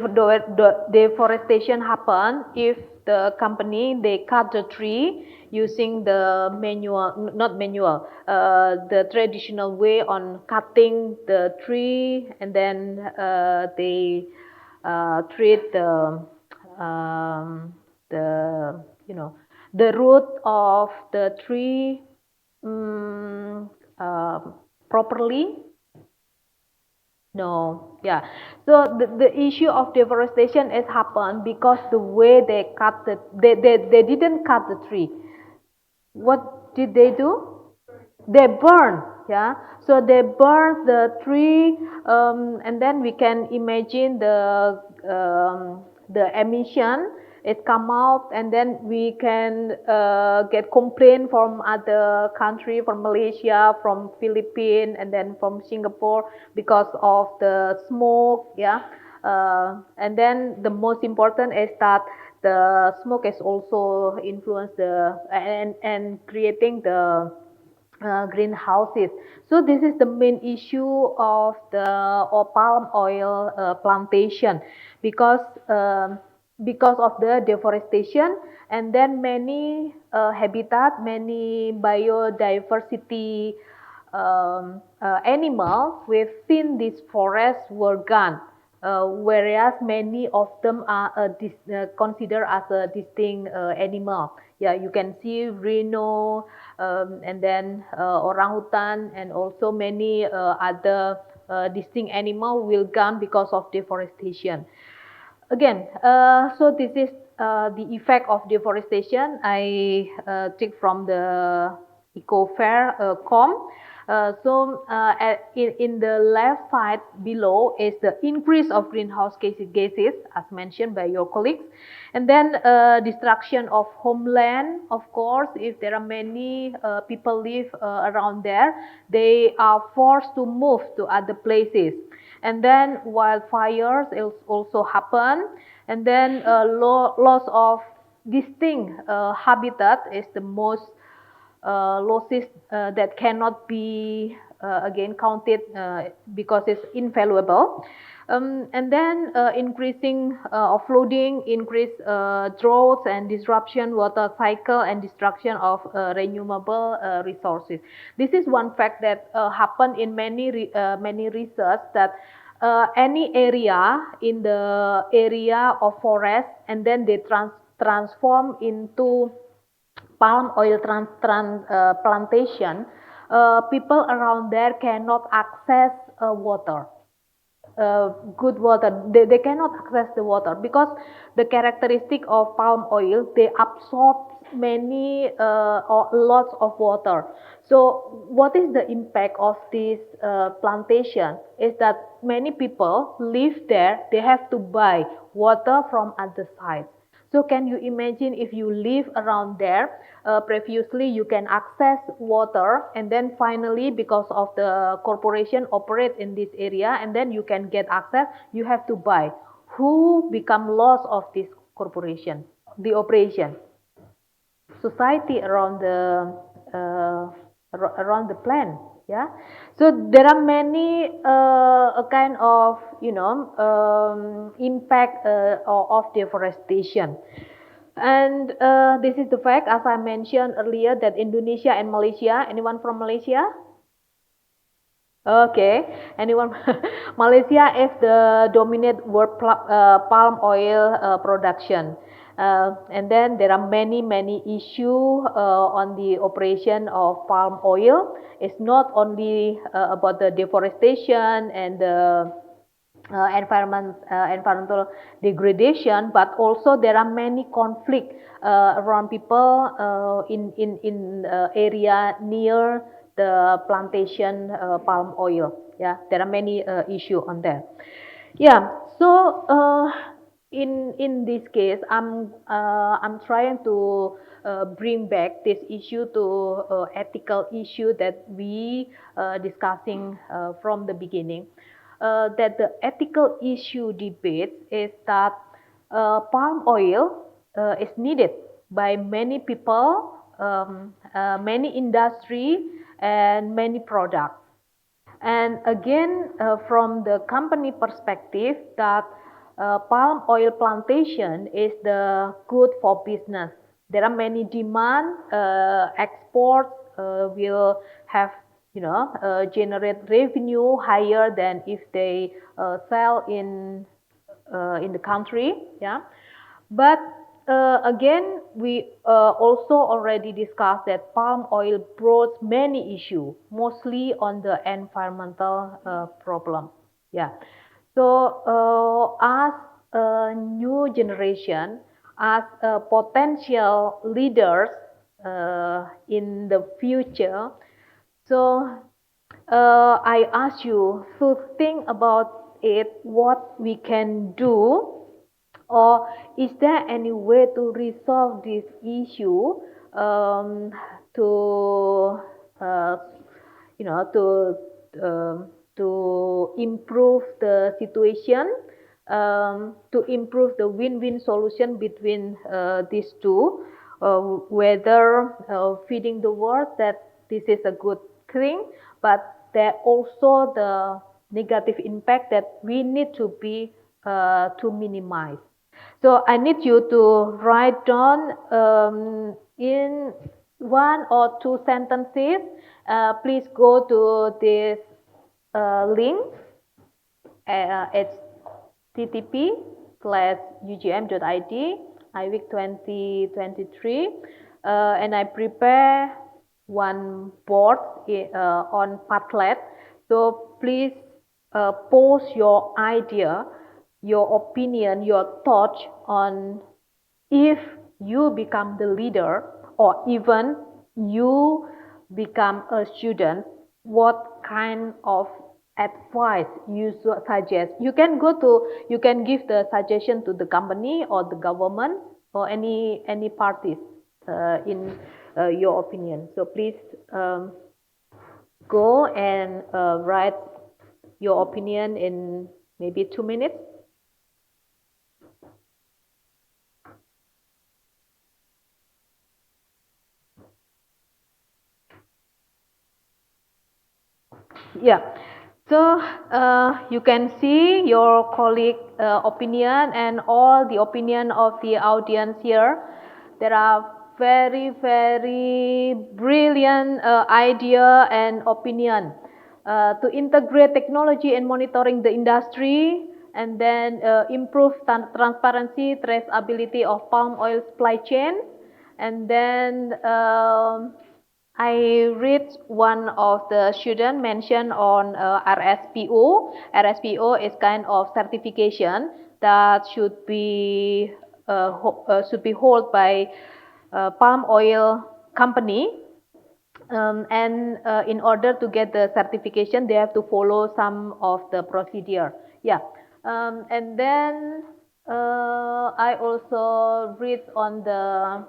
S1: deforestation happen if the company they cut the tree using the manual, not manual, the traditional way on cutting the tree, and then they treat the the root of the tree um, uh, properly. No, yeah. So the issue of deforestation has happened because the way they didn't cut the tree. What did they do? They burn, yeah. So they burn the tree, and then we can imagine the emission it come out, and then we can get complaint from other country, from Malaysia, from Philippines, and then from Singapore because of the smoke, yeah. And then the most important is that the smoke is also influence the and creating the greenhouses. So this is the main issue of the palm oil plantation because because of the deforestation, and then many habitat, many biodiversity animals within this forest were gone. Whereas many of them are considered as a distinct animal. Yeah, you can see rhino, and then orangutan, and also many other distinct animal will gone because of deforestation. Again, so this is the effect of deforestation. I take from the ecofair com. In the left side below is the increase of greenhouse gases, as mentioned by your colleagues, and then destruction of homeland. Of course, if there are many people live around there, they are forced to move to other places. And then wildfires also happen, and then loss of distinct habitat is the most losses that cannot be again counted because it's invaluable. And then increasing offloading, increase droughts and disruption, water cycle and destruction of renewable resources. This is one fact that happened in many research, that any area in the area of forest, and then they transform into palm oil plantation. People around there cannot access water, good water. They cannot access the water because the characteristic of palm oil, they absorb many or lots of water. So what is the impact of this plantation is that many people live there, they have to buy water from other sides. So can you imagine if you live around there, previously you can access water, and then finally because of the corporation operate in this area, and then you can get access, you have to buy. Who become loss of this corporation, the operation? Society around the plant. Yeah, so there are many kind of impact of deforestation. And this is the fact, as I mentioned earlier, that Indonesia and Malaysia. Anyone from Malaysia? Okay, anyone? Malaysia is the dominant world palm oil production. And then there are many issues on the operation of palm oil. It's not only about the deforestation and the environmental degradation, but also there are many conflict around people in area near the plantation palm oil. Yeah, there are many issue on that. Yeah, so in this case, I'm trying to bring back this issue to ethical issue that we discussing from the beginning. That the ethical issue debate is that palm oil is needed by many people, many industry, and many products. And again, from the company perspective, that palm oil plantation is the good for business. There are many demand, exports will have, generate revenue higher than if they sell in the country. Yeah, but again, we also already discussed that palm oil brought many issues, mostly on the environmental problem. Yeah. So as a new generation, as potential leaders in the future, so I ask you to think about it, what we can do, or is there any way to resolve this issue, to uh, you know to to improve the situation, to improve the win-win solution between these two, whether feeding the world, that this is a good thing, but there also the negative impact that we need to be to minimize. So I need you to write down in one or two sentences. Please go to this link. It's http://ugm.id iweek 2023, and I prepare one board on Padlet. So please post your idea, your opinion, your thoughts on, if you become the leader or even you become a student, what kind of advice you suggest. You can give the suggestion to the company or the government or any parties in your opinion. So please go and write your opinion in maybe 2 minutes. Yeah. So you can see your colleague opinion and all the opinion of the audience here. There are very, very brilliant idea and opinion to integrate technology and monitoring the industry, and then improve transparency, traceability of palm oil supply chain, and then I read one of the student mention on RSPO. RSPO is kind of certification that should be held by palm oil company, and in order to get the certification, they have to follow some of the procedure. Yeah, and then I also read on the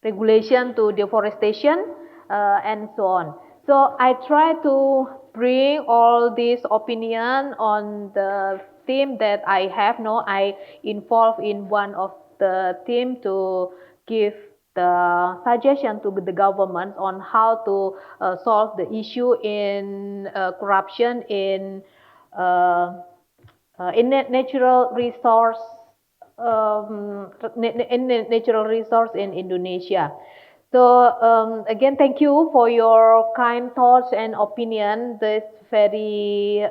S1: regulation to deforestation and so on. So I try to bring all this opinion on the theme that I have. No, I involved in one of the team to give the suggestion to the government on how to solve the issue in corruption uh, in natural resource in natural resource in Indonesia. So again, thank you for your kind thoughts and opinion. This very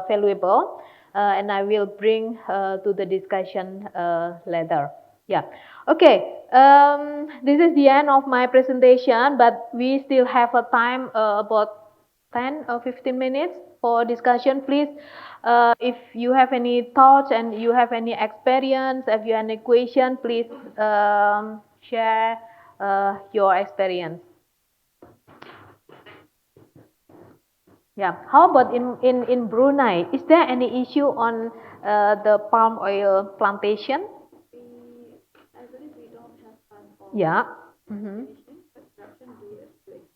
S1: valuable, and I will bring to the discussion later. Yeah. Okay. This is the end of my presentation, but we still have a time about 10 or 15 minutes for discussion. Please, if you have any thoughts and you have any experience, if you have any question, please share your experience. Yeah. How about in Brunei? Is there any issue on the palm oil plantation?
S2: I believe we don't have time for
S1: Yeah.
S2: finishing, but corruption do exist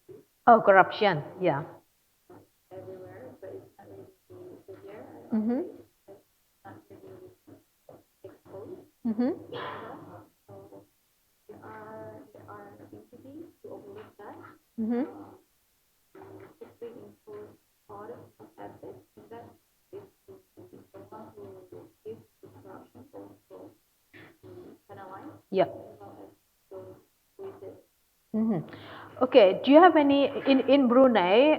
S1: Oh, corruption. Yeah.
S2: everywhere, but it's not really severe.
S1: Mm-hmm.
S2: It's not really exposed.
S1: Mm-hmm.
S2: So there are entities to overlook that.
S1: Mm-hmm.
S2: Strictly impose audit of ethics, and that is the one who gives the corruption also penalized,
S1: Yeah.
S2: as well as those who is it.
S1: Mm-hmm. Okay, do you have any in Brunei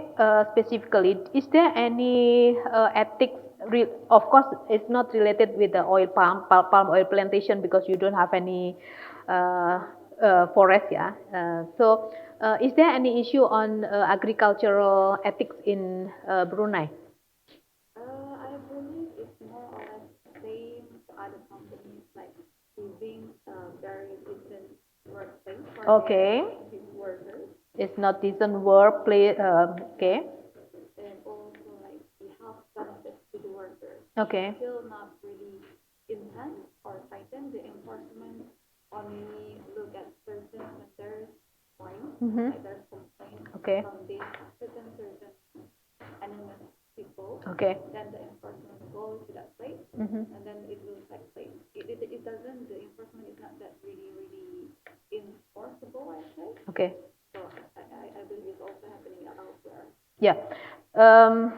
S1: specifically? Is there any ethics? Of course, it's not related with the palm oil plantation because you don't have any uh, forest, yeah. Is there any issue on agricultural ethics in Brunei?
S2: I believe it's more or less the same to other companies, like giving very decent workplace for
S1: Okay,
S2: their workers,
S1: it's not decent workplace. Okay,
S2: and also like the health benefits to the workers.
S1: okay,
S2: Still not really intense or tighten. The enforcement only look at certain when there's claims,
S1: mm-hmm.
S2: like there's complaints
S1: Okay,
S2: from these certain anonymous people.
S1: okay,
S2: Then the enforcement goes to that place,
S1: mm-hmm.
S2: and then it looks like place. It doesn't. The enforcement is not that really enforceable, I say.
S1: Okay.
S2: So I believe it's also happening elsewhere.
S1: Yeah. Um,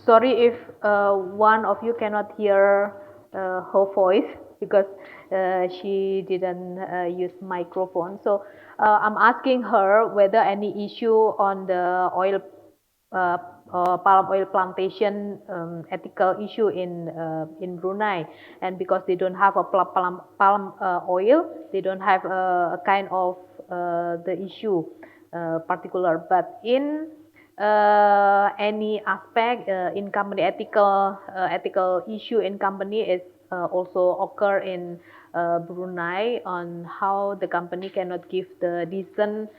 S1: Sorry if one of you cannot hear her voice because she didn't use microphone. So I'm asking her whether any issue on the uh, palm oil plantation ethical issue in Brunei, and because they don't have a palm oil, they don't have a kind of the issue particular, but in any aspect in company ethical issue in company is also occur in Brunei on how the company cannot give the decent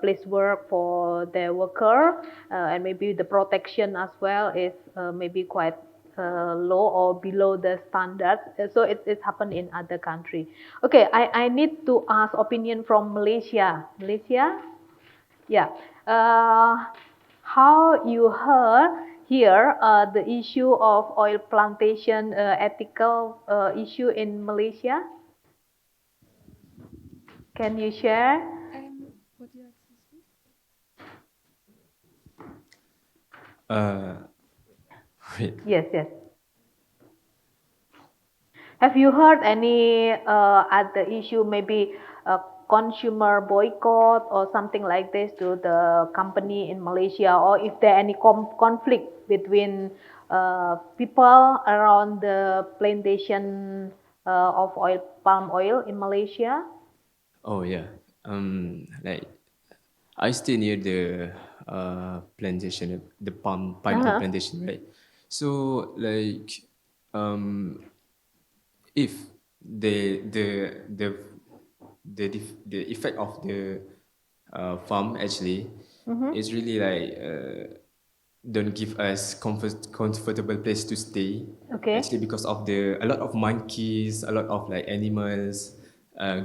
S1: place work for their worker, and maybe the protection as well is maybe quite low or below the standard. So it's happened in other country. Okay, I need to ask opinion from Malaysia. Malaysia? Yeah. How you heard here the issue of oil plantation ethical issue in Malaysia? Can you share?
S10: Uh, wait.
S1: Yes, yes. Have you heard any other issue, maybe a consumer boycott or something like this to the company in Malaysia, or if there any conflict between people around the plantation of palm oil in Malaysia?
S10: Oh yeah. Like I stay near the plantation, the pineapple
S1: Uh-huh.
S10: plantation, right? So like, um, if the the effect of the farm actually
S1: Mm-hmm.
S10: is really like don't give us comfortable place to stay,
S1: Okay.
S10: actually, because of the a lot of monkeys, a lot of like animals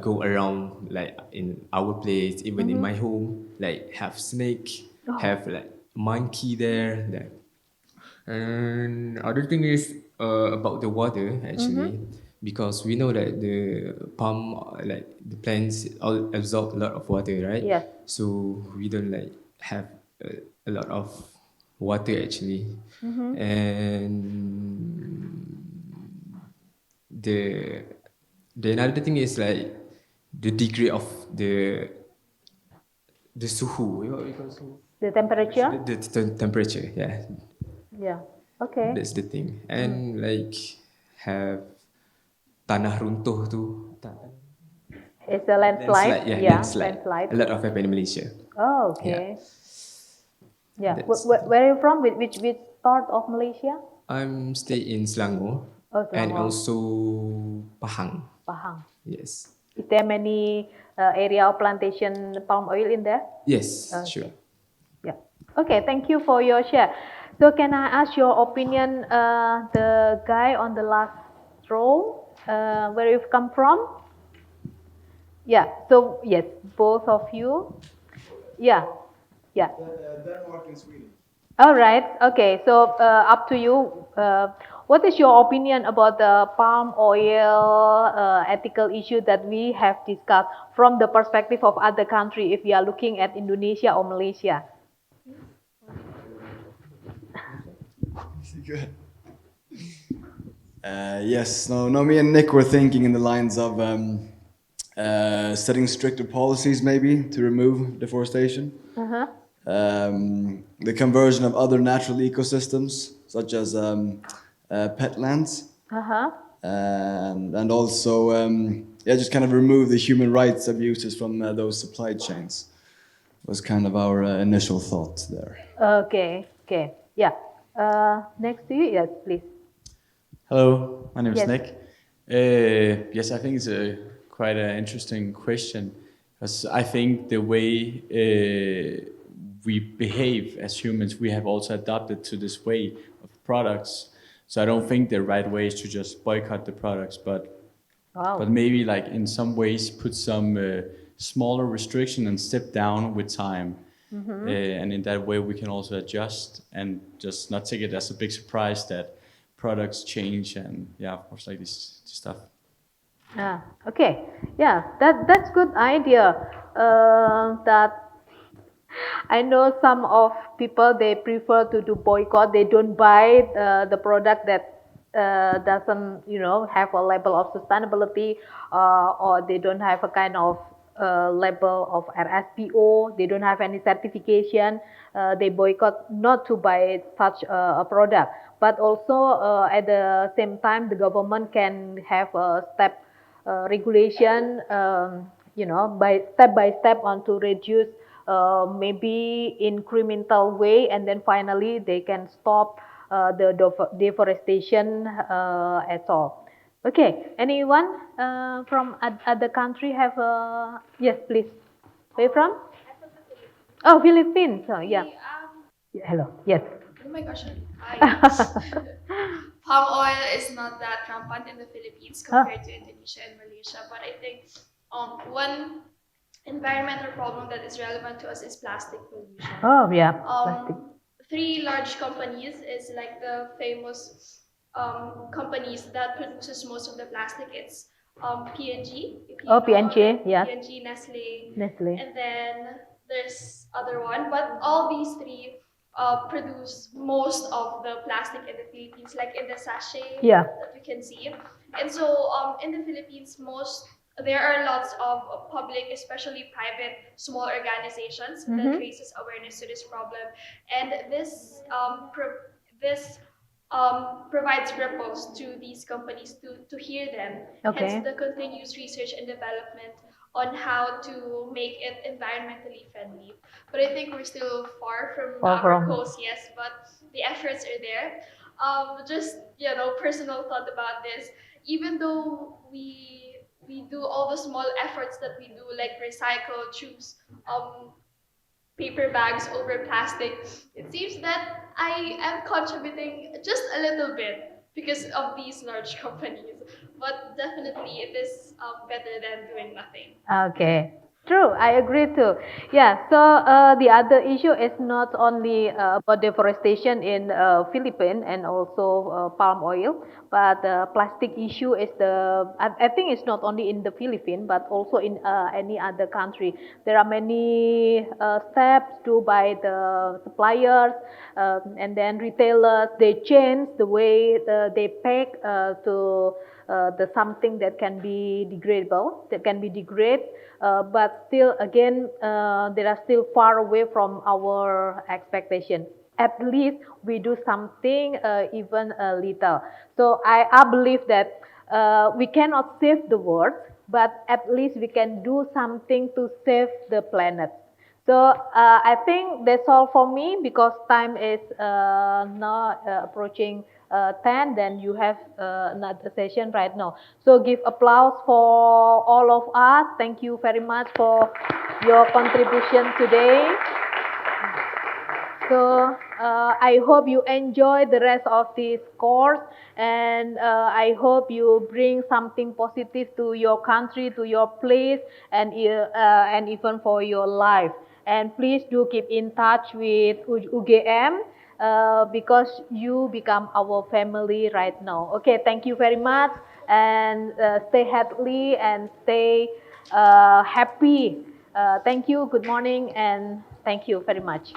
S10: go around like in our place, even in
S1: Mm-hmm.
S10: my home, like have snake,
S1: Oh.
S10: have like monkey there, like. And other thing is about the water
S1: Mm-hmm.
S10: actually, because we know that the palm, like the plants all absorb a lot of water, right?
S1: Yes.
S10: So we don't like have a lot of water actually.
S1: Mm-hmm.
S10: And the another thing is like the degree of the suhu, what you call suhu?
S1: The temperature?
S10: The temperature, yeah.
S1: Yeah. Okay.
S10: That's the thing.
S1: Mm.
S10: And like have tanah runtuh tu.
S1: It's a landslide.
S10: Landslide, yeah,
S1: Yeah,
S10: landslide.
S1: landslide.
S10: A lot of happen in Malaysia.
S1: Oh,
S10: Yeah.
S1: okay. Yeah.
S10: That's
S1: Where are you from? Which part of Malaysia?
S10: I'm stay in Selangor
S1: Oh,
S10: and
S1: Selangor,
S10: also Pahang.
S1: Pahang.
S10: Yes.
S1: Is there many area of plantation palm oil in there?
S10: Yes, sure.
S1: Okay. Yeah. Okay. Thank you for your share. So can I ask your opinion? The guy on the last row, where you've come from? Yeah. So yes, both of you. Yeah. Yeah.
S3: Denmark and Sweden.
S1: All right. Okay. So up to you. What is your opinion about the palm oil ethical issue that we have discussed from the perspective of other country? If we are looking at Indonesia or Malaysia.
S11: Good. Yes, no, me and Nick were thinking in the lines of setting stricter policies maybe to remove deforestation.
S1: Uh-huh.
S11: The conversion of other natural ecosystems, such as petlands,
S1: Uh-huh.
S11: and also yeah, just kind of remove the human rights abuses from those supply chains. Was kind of our initial thought there.
S1: Okay. Okay. Yeah. Next to you. Yes, please.
S12: Hello, my name is
S1: Yes.
S12: Nick. Yes, I think it's a quite an interesting question because I think the way we behave as humans, we have also adapted to this way of products. So I don't think the right way is to just boycott the products,
S1: Wow.
S12: but maybe like in some ways put some smaller restriction and step down with time. And in that way, we can also adjust and just not take it as a big surprise that products change and yeah, of course, like this stuff.
S1: Ah, okay. Yeah, that's good idea. That I know some of people they prefer to do boycott. They don't buy the product that doesn't have a level of sustainability, or they don't have a kind of level of RSPO. They don't have any certification. They boycott not to buy such a product. But also at the same time, the government can have a regulation, by step on to reduce maybe incremental way, and then finally they can stop the deforestation at all. Okay, anyone from other country have yes, please. Where you from? Oh, Philippines. Oh, yeah. Yeah, hello. Yes.
S13: My question. Hi. Palm oil is not that rampant in the Philippines compared to Indonesia and Malaysia, but I think one environmental problem that is relevant to us is plastic pollution.
S1: Oh, yeah. Plastic.
S13: Three large companies is like the famous companies that produces most of the plastic. It's P&G. If you
S1: Oh,
S13: know
S1: P&G, yes.
S13: P&G, Nestle,
S1: Nestle.
S13: and then there's other one. But all these three produce most of the plastic in the Philippines, like in the sachet
S1: Yeah.
S13: that you can see. And so in the Philippines, there are lots of public, especially private, small organizations that raises awareness to this problem, and this provides ripples to these companies to hear them.
S1: Okay.
S13: Hence, the continuous research and development on how to make it environmentally friendly. But I think we're still far from our goals, yes, but the efforts are there. Just personal thought about this. Even though we do all the small efforts that we do, like recycle, choose paper bags over plastic, it seems that I am contributing just a little bit because of these large companies. But definitely, it is better than doing nothing.
S1: Okay. True, I agree too. Yeah, so the other issue is not only about deforestation in Philippines and also palm oil, but the plastic issue is I think it's not only in the Philippines but also in any other country. There are many steps to by the suppliers and then retailers. They change the way they pack to the something that can be degradable, that can be degrade, but still again they are still far away from our expectation. At least we do something, even a little. So I believe that we cannot save the world, but at least we can do something to save the planet. So I think that's all for me because time is now approaching 10. Then you have another session right now. So give applause for all of us. Thank you very much for your contribution today. So I hope you enjoy the rest of this course, and I hope you bring something positive to your country, to your place, and even for your life. And please do keep in touch with UGM because you become our family right now. Okay, thank you very much, and stay healthy and stay happy. Thank you. Good morning, and thank you very much.